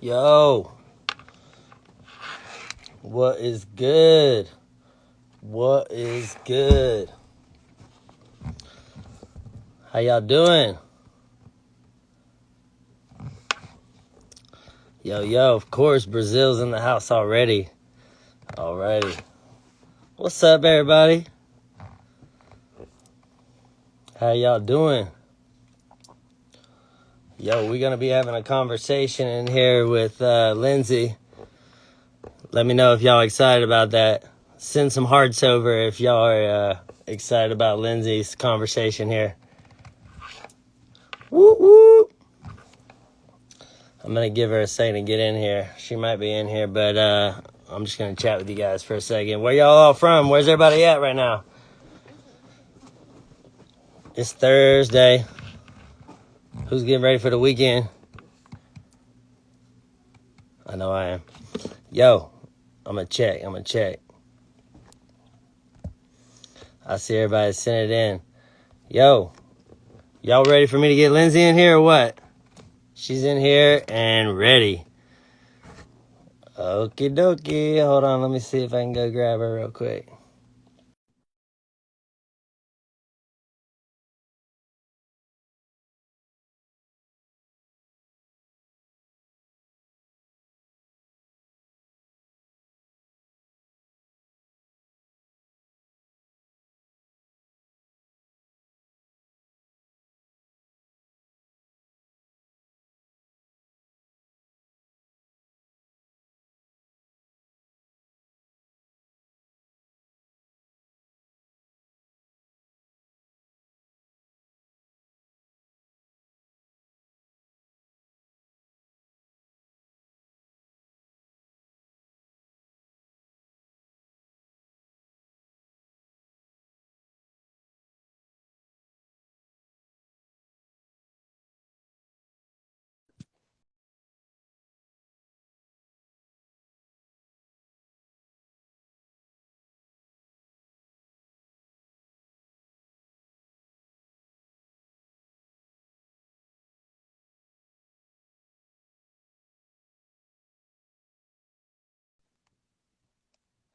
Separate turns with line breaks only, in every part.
Yo, what is good? What is good? How y'all doing? Yo, of course, Brazil's in the house already. Alrighty. What's up, everybody? How y'all doing? Yo, we're going to be having a conversation in here with Linsey. Let me know if y'all excited about that. Send some hearts over if y'all are excited about Linsey's conversation here. Whoop, whoop. I'm going to give her a second to get in here. She might be in here, but I'm just going to chat with you guys for a second. Where y'all all from? Where's everybody at right now? It's Thursday. Who's getting ready for the weekend? I know I am. Yo, I'm going to check. I see everybody send it in. Yo, y'all ready for me to get Linsey in here or what? She's in here and ready. Okie dokie. Hold on, let me see if I can go grab her real quick.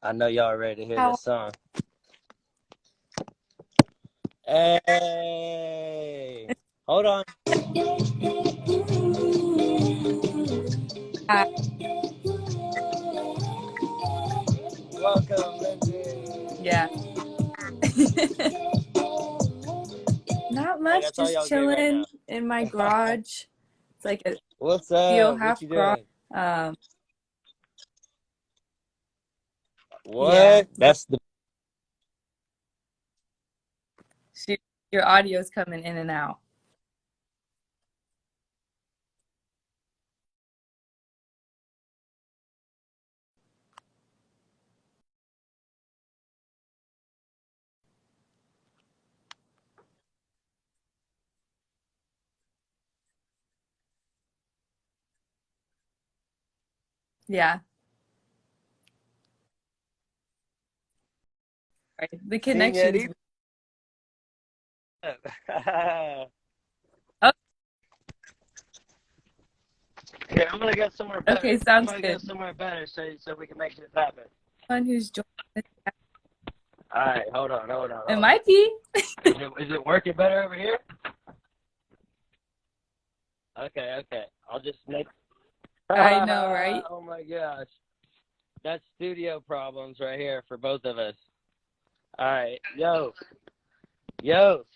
I know y'all are ready to hear this song. Hey, hold on. Welcome, Linsey.
Yeah. Not much,
That's all
just
y'all get right
chilling
now.
in my garage. It's like a
What's
steel
up? What
half
you
garage.
doing?
Yeah.
What? That's the
Shoot, your audio's coming in and out. Yeah. Right. The connection's
señorita.
oh,
Okay, I'm gonna go somewhere better.
okay,
I'm
sounds
gonna go
good.
somewhere better so we can make this happen.
Someone who's joined us.
All right, hold on.
It might be.
Is it working better over here? Okay. I'll just make.
I know, right?
Oh my gosh, that's studio problems right here for both of us. All right, yo.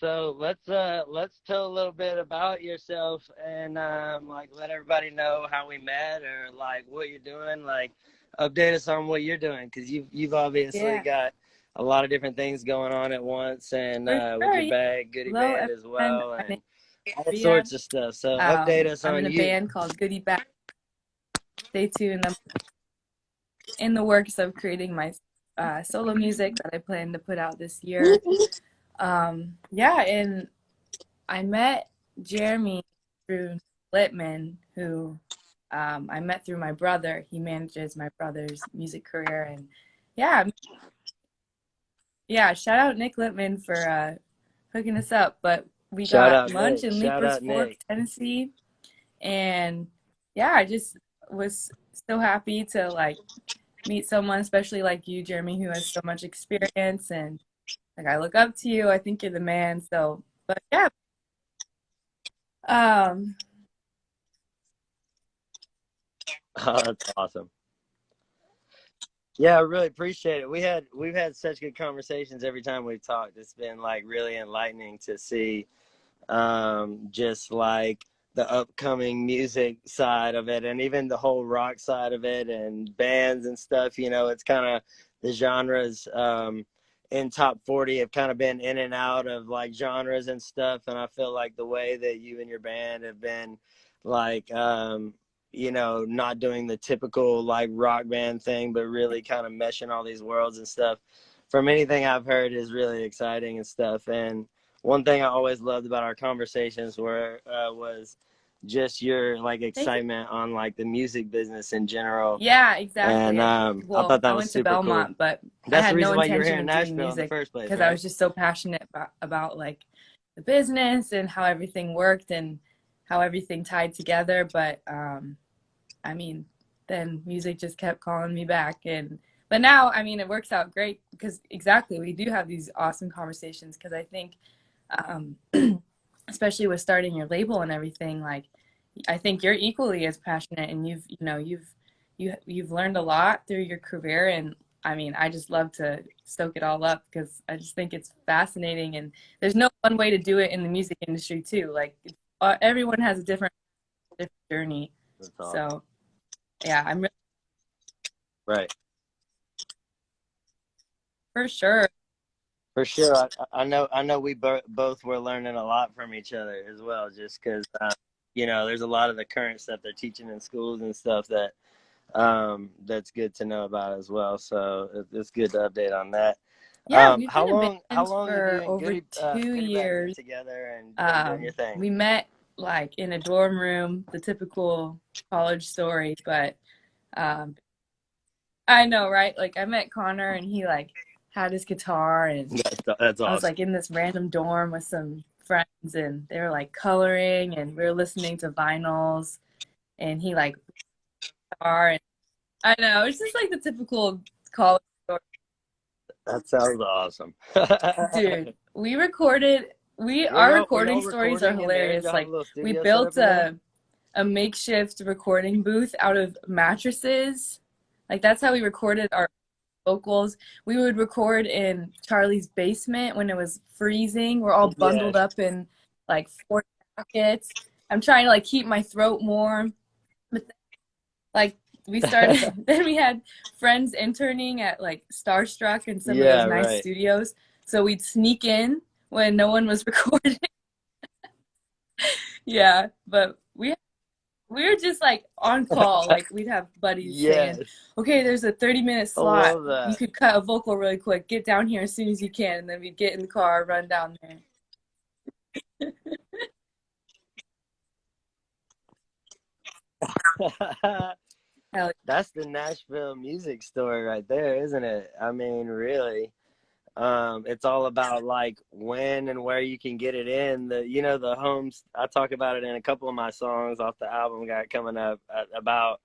So let's tell a little bit about yourself and like let everybody know how we met or like what you're doing. Like update us on what you're doing because you've obviously
Yeah,
got a lot of different things going on at once and
for
with
sure.
your
Yeah.
bag Goodie
Hello,
Band as
everyone.
well
My name
and
is
all
Ria.
sorts of stuff. So update us
I'm in
on
a
you.
band called Goodie Bag. Stay tuned. I'm in the works of creating my solo music that I plan to put out this year. Yeah, and I met Jeremy through Littman, who I met through my brother. He manages my brother's music career, and yeah, shout out Nick Littman for hooking us up. But we
Shout
got
out
lunch
Nick.
in
Shout
Leapers
out
Fork,
Nick.
Tennessee, and yeah, just was so happy to like meet someone, especially like you, Jeremy, who has so much experience, and like I look up to you. I think you're the man. So, but yeah, um,
Oh, that's awesome. Yeah, I really appreciate it. We've had such good conversations every time we've talked. It's been like really enlightening to see just like the upcoming music side of it and even the whole rock side of it and bands and stuff. You know, it's kind of the genres in top 40 have kind of been in and out of like genres and stuff. And I feel like the way that you and your band have been like, you know, not doing the typical like rock band thing, but really kind of meshing all these worlds and stuff from anything I've heard is really exciting and stuff. And one thing I always loved about our conversations was just your like
thank you.
excitement on like the music business in general.
Yeah,
And
exactly.
I
Well,
thought that
I
was
went to
super cool.
Belmont, but I
That's the
had no
reason why you were here
intention
in
of doing
Nashville in the
music
first place,
because I
right?
was just so passionate about like the business and how everything worked and how everything tied together. But I mean, then music just kept calling me back, and but now, I mean, it works out great because exactly we do have these awesome conversations because I think, um, especially with starting your label and everything, like I think you're equally as passionate, and you've learned a lot through your career, and I mean, I just love to soak it all up because I just think it's fascinating, and there's no one way to do it in the music industry too. Like everyone has a different journey,
That's awesome.
so yeah, I'm really,
Right.
for sure.
For sure. I know we both were learning a lot from each other as well, just because, you know, there's a lot of the current stuff they're teaching in schools and stuff that that's good to know about as well. So it's good to update on that.
Yeah, we've been a
How
band
long have you
for
and
over two
Goody Bag been
years.
together and been doing your thing?
We met like in a dorm room, the typical college story, but um, I know, right? Like I met Connor and he like had his guitar and
That's
I was
awesome.
like in this random dorm with some friends and they were like coloring and we were listening to vinyls and he like guitar and I know, it's just like the typical college story.
That sounds awesome.
Dude, our
Were y'all
recording stories are
recording in there? Did
hilarious.
y'all have a
Like
little
we
studio set up
built
in there?
a makeshift recording booth out of mattresses. Like that's how we recorded our vocals. We would record in Charlie's basement when it was freezing. We're all
Yeah.
bundled up in like four jackets. I'm trying to like keep my throat warm. But like we started then we had friends interning at like Starstruck and some of those
Yeah,
nice
right.
studios. So we'd sneak in when no one was recording. Yeah, but we were just like on call. Like we'd have buddies saying,
Yes.
"Okay, there's a 30-minute
I
slot.
love
You
that.
could cut a vocal really quick. Get down here as soon as you can." And then we'd get in the car, run down there. Hell
That's the Nashville music story right there, isn't it? I mean, really. It's all about like when and where you can get it in. The you know the homes. I talk about it in a couple of my songs off the album got coming up about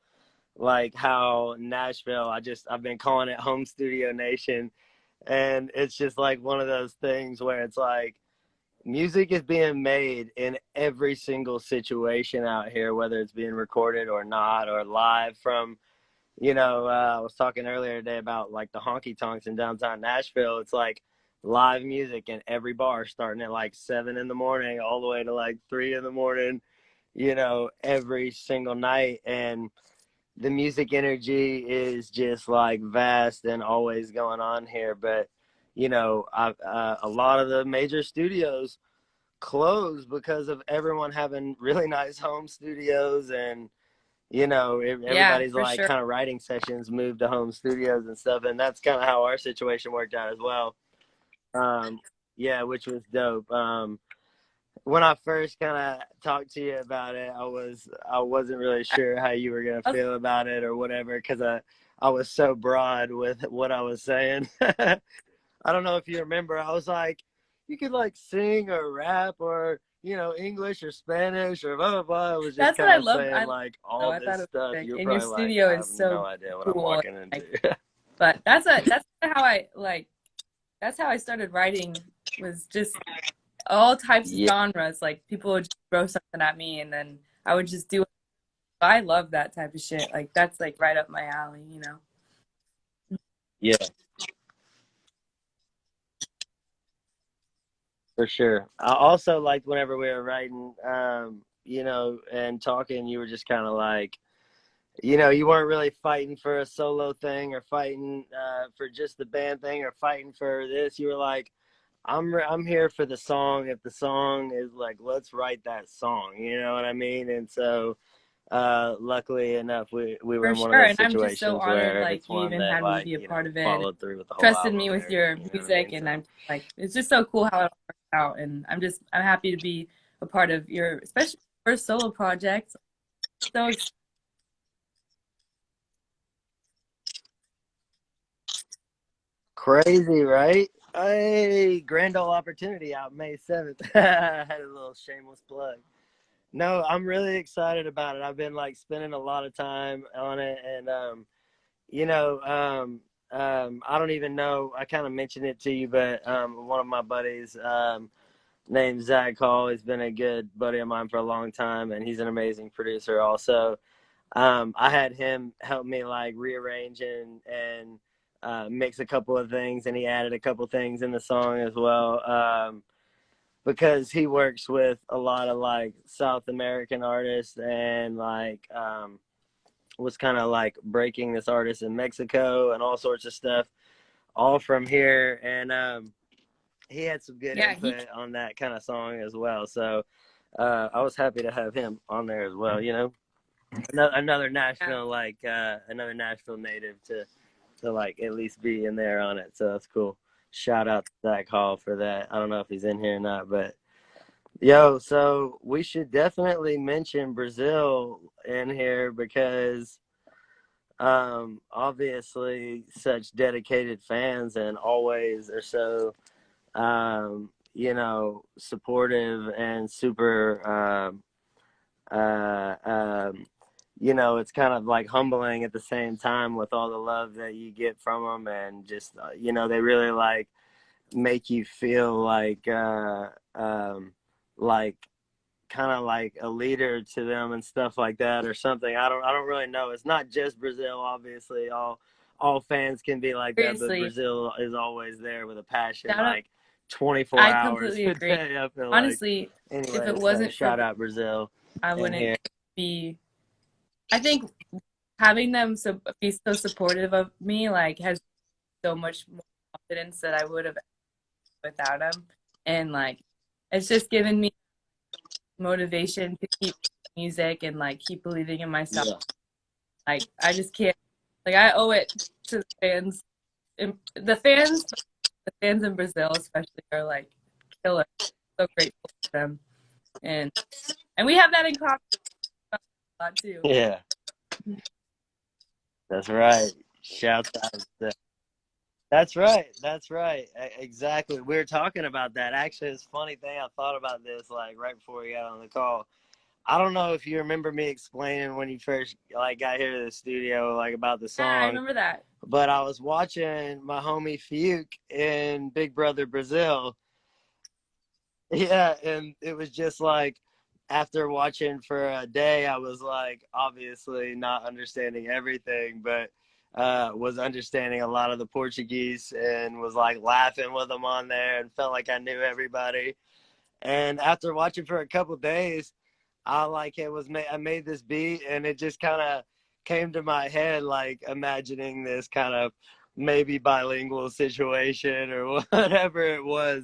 like how Nashville. I've been calling it Home Studio Nation, and it's just like one of those things where it's like music is being made in every single situation out here, whether it's being recorded or not, or live from, you know, I was talking earlier today about like the honky tonks in downtown Nashville. It's like live music in every bar starting at like 7 in the morning all the way to like 3 in the morning, you know, every single night. And the music energy is just like vast and always going on here. But, you know, a lot of the major studios closed because of everyone having really nice home studios and you know
yeah,
everybody's
for
like
sure.
kind of writing sessions moved to home studios and stuff and that's kind of how our situation worked out as well. um yeah, which was dope. When I first kind of talked to you about it, I wasn't really sure how you were gonna
I was,
feel about it or whatever because I was so broad with what I was saying. I don't know if you remember. I was like, you could like sing or rap or English or Spanish or blah blah blah. It was just
That's what
kind
I
of
loved.
saying like
So
all
I thought
this
it was
stuff.
sick.
You're
And your
probably like,
studio
I
is
have
so
no idea what I'm
cool.
walking into.
Like, but that's how I like. That's how I started writing. Was just all types of
Yeah,
genres. Like people would just throw something at me, and then I would just do it. I love that type of shit. Like that's like right up my alley, you know.
yeah, for sure. I also liked whenever we were writing, and talking. You were just kind of like, you weren't really fighting for a solo thing or fighting for just the band thing or fighting for this. You were like, I'm here for the song. If the song is like, let's write that song. You know what I mean? And so, luckily enough, we were
For
in one of
sure.
those
And I'm just so
situations
honored,
where
like
it's
you
one
even
that
had me
like
be a part of it,
followed through with the whole
trusted
album
me
and
with your
everything. You know what I
music,
mean?
and
So
I'm like, it's just so cool how it all worked out. And I'm happy to be a part of your, especially first solo project. So
crazy, right? Hey, grand old opportunity out May 7th. I had a little shameless plug. No, I'm really excited about it. I've been like spending a lot of time on it, and you know, I don't even know. I kind of mentioned it to you, but one of my buddies, named Zach Hall, has been a good buddy of mine for a long time, and he's an amazing producer. Also, I had him help me like rearrange and mix a couple of things, and he added a couple things in the song as well. Because he works with a lot of like South American artists and like was kind of like breaking this artist in Mexico and all sorts of stuff, all from here. And he had some good
yeah,
input on that kind of song as well. So I was happy to have him on there as well. Another
yeah,
Nashville another Nashville native to like at least be in there on it. So that's cool. Shout out to Zach Hall for that. I don't know if he's in here or not, but yo, so we should definitely mention Brazil in here because obviously such dedicated fans and always are so supportive and super it's kind of like humbling at the same time with all the love that you get from them and just they really like make you feel like kind of like a leader to them and stuff like that or something. I don't really know. It's not just Brazil, obviously. All fans can be like that, but
seriously.
Brazil is always there with a passion,
Shout out,
like 24
I
hours
completely
a
agree.
day. I feel like.
Honestly, if
Anyway,
it
so
wasn't for
shout
Brazil,
out Brazil
I
in
wouldn't
here.
be. I think having them be so supportive of me like has so much more confidence that I would have without them, and like it's just given me motivation to keep music and like keep believing in myself.
Yeah,
Like I just can't. Like I owe it to the fans. The fans in Brazil especially are like killer. So grateful for them, and we have that in common a lot too.
yeah, that's right. Shouts out. That's right. That's right. Exactly. We were talking about that. Actually, it's a funny thing. I thought about this like right before we got on the call. I don't know if you remember me explaining when you first like got here to the studio like about the
Yeah, I
song,
remember that.
but I was watching my homie Fiuk in Big Brother Brazil. Yeah, and it was just like after watching for a day, I was like obviously not understanding everything, but was understanding a lot of the Portuguese and was like laughing with them on there and felt like I knew everybody. And after watching for a couple days, I made this beat and it just kind of came to my head like imagining this kind of maybe bilingual situation or whatever it was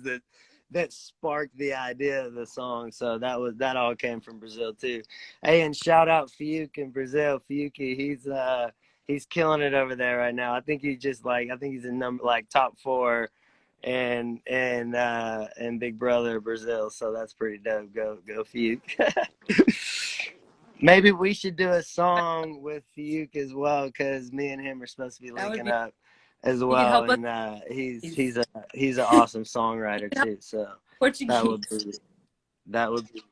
that sparked the idea of the song. So that all came from Brazil too. Hey, and shout out Fiuk in Brazil. Fiuki, he's killing it over there right now. I think he's in number like top 4 and Big Brother Brazil. So that's pretty dope. Go Fuke. Maybe we should do a song with Fuke as well because me and him are supposed to be
That would
linking
be.
up as
You can
well,
help us.
and he's
Please.
he's a he's an awesome songwriter
You can help
too. So that
Portuguese.
would be That would be.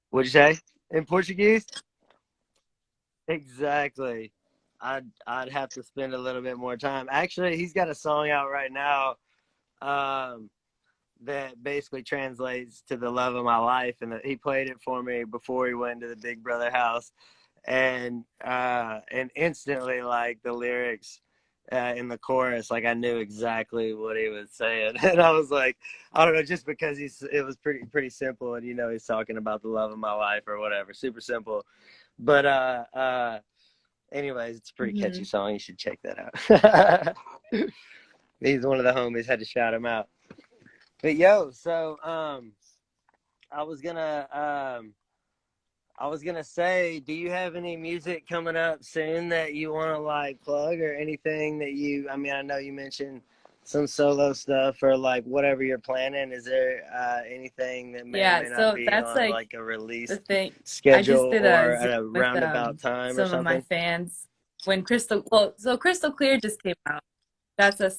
What'd you say? In Portuguese? Exactly. I'd have to spend a little bit more time. Actually, he's got a song out right now, um, that basically translates to the love of my life, and he played it for me before he went to the Big Brother house, and instantly, like, the lyrics in the chorus, like, I knew exactly what he was saying, and I was like, I don't know, just because it was pretty simple, and he's talking about the love of my life or whatever, super simple, but anyways, it's a pretty catchy
Hmm.
song. You should check that out. He's one of the homies. Had to shout him out. But yo, so I was gonna say, do you have any music coming up soon that you want to like plug or anything that you? I mean, I know you mentioned some solo stuff or like whatever you're planning. Is there anything that may or
Yeah,
may not
so
be
that's
on
like
like a
the
release
thing. I just
schedule
did a
or
Zoom
at a
with
roundabout time or
some of my
something?
fans when so Crystal Clear just came out. That's a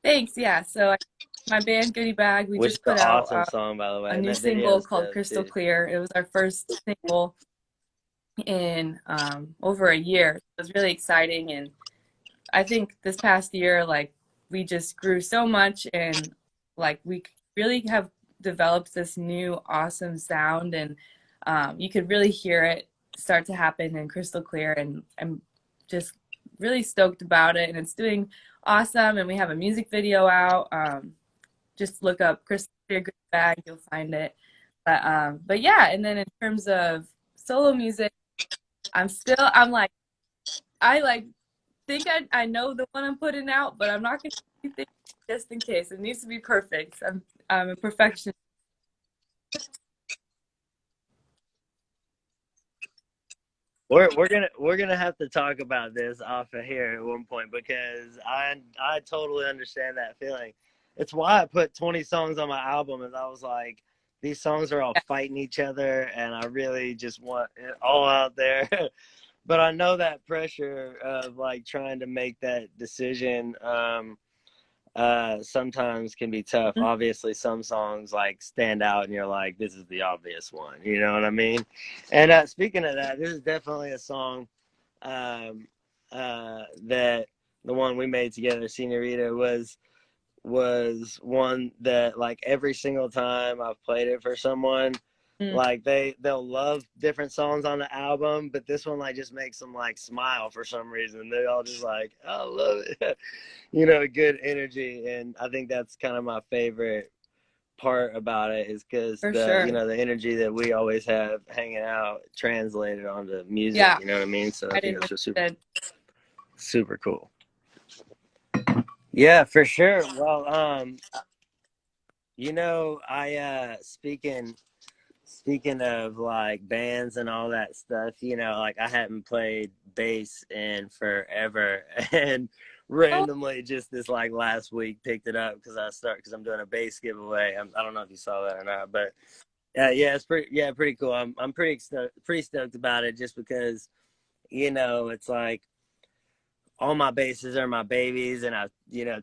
thanks, yeah. So my band Goodie Bag, we
Which is
just
an
put out
awesome song, by the way,
a
and
new
that video
single
is
called
dope
Crystal
too.
Clear. It was our first single in over a year. It was really exciting, and I think this past year, like we just grew so much, and like we really have developed this new awesome sound, and you could really hear it start to happen in Crystal Clear, and I'm just really stoked about it, and it's doing awesome, and we have a music video out. Just look up Crystal Clear Good Bag, you'll find it. But yeah, and then in terms of solo music, I'm like I like think I know the one I'm putting out, but I'm not gonna do anything just in case. It needs to be perfect. I'm a perfectionist.
We're gonna have to talk about this off of here at one point because I totally understand that feeling. It's why I put 20 songs on my album, and I was like, these songs are all fighting each other, and I really just want it all out there. But I know that pressure of like trying to make that decision. Sometimes can be tough. Obviously, some songs like stand out, and you're like, "This is the obvious one." You know what I mean? And speaking of that, this is definitely a song um, that the one we made together, Senorita, was one that like every single time I've played it for someone,
Mm,
like they'll love different songs on the album, but this one like just makes them like smile for some reason. They're all just like, "I love it." Good energy, and I think that's kind of my favorite part about it is because
for
the
sure.
the energy that we always have hanging out translated onto music.
Yeah,
You know what I mean? So I
I
think
didn't
that's
what
just
you
super
said.
super cool. Yeah, for sure. Well, I speaking of like bands and all that stuff, like I hadn't played bass in forever, and
Oh,
randomly just this like last week picked it up because I'm doing a bass giveaway. I don't know if you saw that or not, but yeah, it's pretty cool. I'm pretty stoked about it just because it's like all my bases are my babies, and I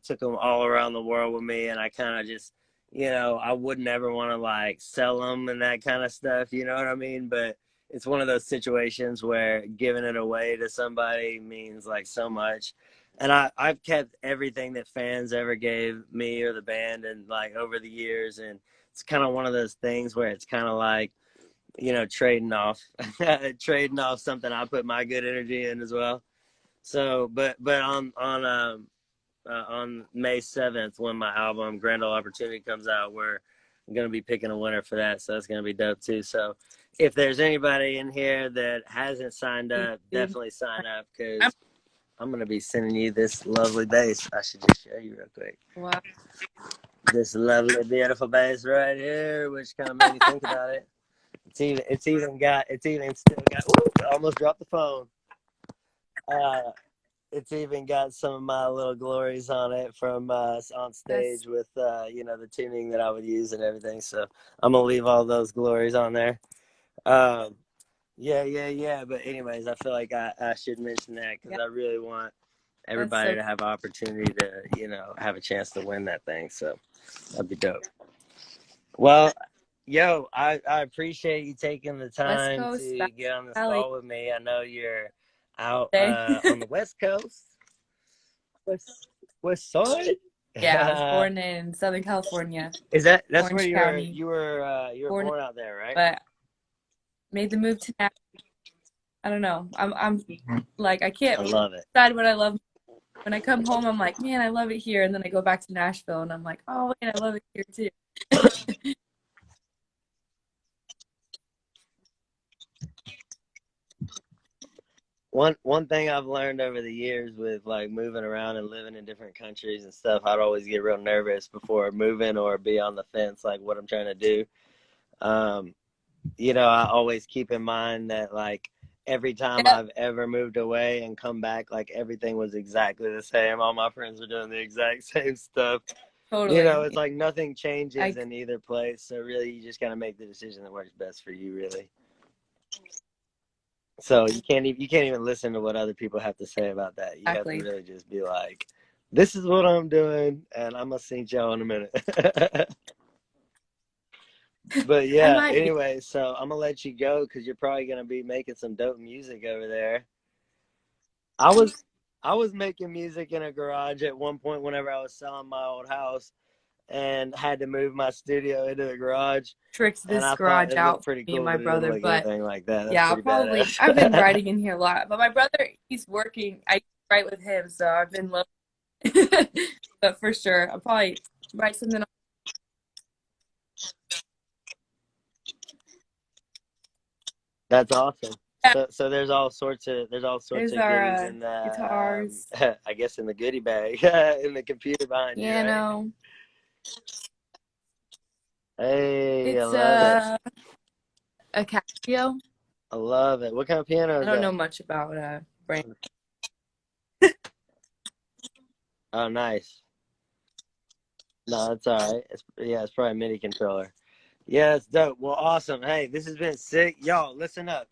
took them all around the world with me, and I kind of just I would never want to like sell them and that kind of stuff, you know what I mean? But it's one of those situations where giving it away to somebody means like so much. And I've kept everything that fans ever gave me or the band and like over the years, and it's kind of one of those things where it's kind of like trading off trading off something I put my good energy in as well. So, but on May 7th, when my album Grand Ole Opportunity comes out, we're gonna be picking a winner for that. So that's gonna be dope too. So if there's anybody in here that hasn't signed up,
dude.
definitely sign up
I'm,
because I'm gonna be sending you this lovely bass. I should just show you real quick.
wow.
This lovely, beautiful bass right here, which kind of made me think about it. It's even still got. Ooh, I almost dropped the phone. Uh, it's even got some of my little glories on it from on
That's
stage with the tuning that I would use and everything. So I'm gonna leave all those glories on there. Um, yeah. But anyways, I feel like I should mention that because
yeah.
I really want
That's
everybody
so
to have opportunity to, you know, have a chance to win that thing. So that'd be dope. Well, yo, I appreciate you taking the
West
time
Coast,
to
Back
get on this
Valley
call with me. I know you're out
day.
on the West Coast, West Side.
Yeah, I was born in Southern California,
That's where
Orange County,
you were
born,
born out there, right?
but made the move to Nashville. I don't know. I'm like I can't
I love it.
decide what I love. When I come home, I'm like, man, I love it here, and then I go back to Nashville, and I'm like, oh wait, I love it here too.
One thing I've learned over the years with like moving around and living in different countries and stuff, I'd always get real nervous before moving or be on the fence like what I'm trying to do. Um, you know, I always keep in mind that like every time
Yep,
I've ever moved away and come back, like everything was exactly the same. All my friends were doing the exact same stuff. You know,
totally.
it's like nothing changes
I
in either place. So really, you just gotta make the decision that works best for you, really. So you can't even listen to what other people have to say about that. You have to
exactly.
really just be like, this is what I'm doing, and I'm gonna see y'all in a minute. But
I
yeah,
might be.
anyway, so I'm gonna let you go because you're probably gonna be making some dope music over there. I was I was making music in a garage at one point whenever I was selling my old house and had to move my studio into the garage,
Tricked
and
this
I thought
garage
it
out
looked
for
pretty
me and
cool,
my
but it didn't
brother,
look
but
anything like that. That's
yeah,
pretty
I've been
badass.
writing in here a lot, but my brother, he's working. I write with him, so I've been low. But for sure, I'll probably write something.
That's awesome.
Yeah,
There's all sorts
there's
of
our
goodies in the
guitars,
I guess in the goodie bag in the computer behind you, right?
piano.
Hey, I
It's
love it.
a Casio.
I love it. What kind of piano
I
is
don't know
that?
much about brand.
Oh, nice. No, that's all right. It's probably a MIDI controller. Yeah, it's dope. Well, awesome. Hey, this has been sick. Y'all, listen up.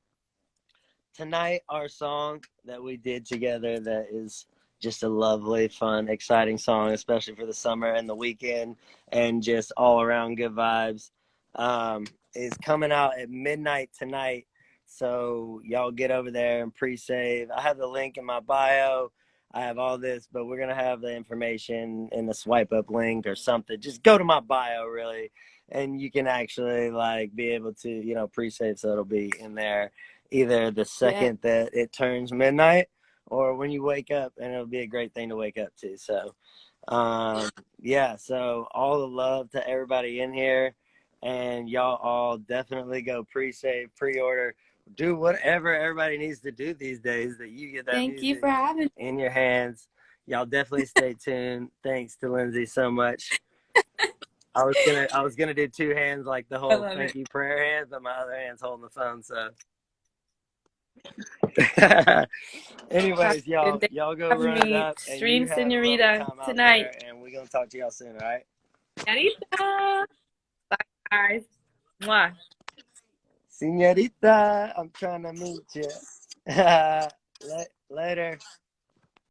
Tonight, our song that we did together that is just a lovely, fun, exciting song, especially for the summer and the weekend and just all around good vibes, um, is coming out at midnight tonight. So y'all get over there and pre-save. I have the link in my bio. I have all this, but we're gonna have the information in the swipe up link or something. Just go to my bio, really, and you can actually like be able to, you know, pre-save. So it'll be in there either the
Yeah.
second that it turns midnight or when you wake up, and it'll be a great thing to wake up to. So um yeah, so all the love to everybody in here, and y'all all definitely go pre-save, pre-order, do whatever everybody needs to do these days that you get that
Thank you for
music
having me.
in your hands. Y'all definitely stay tuned. Thanks to Linsey so much. I was gonna do two hands like the
I
whole
love
thank
it.
you prayer hands, but my other hand's holding the phone. So anyways,
And thank you
y'all go
for having
run it
me.
up, and you
Stream
have a lovely
Senorita
time out
tonight.
there, and we're gonna talk to y'all soon. All right.
Senorita. Bye, guys. Mwah.
Senorita, I'm trying to meet you. Later.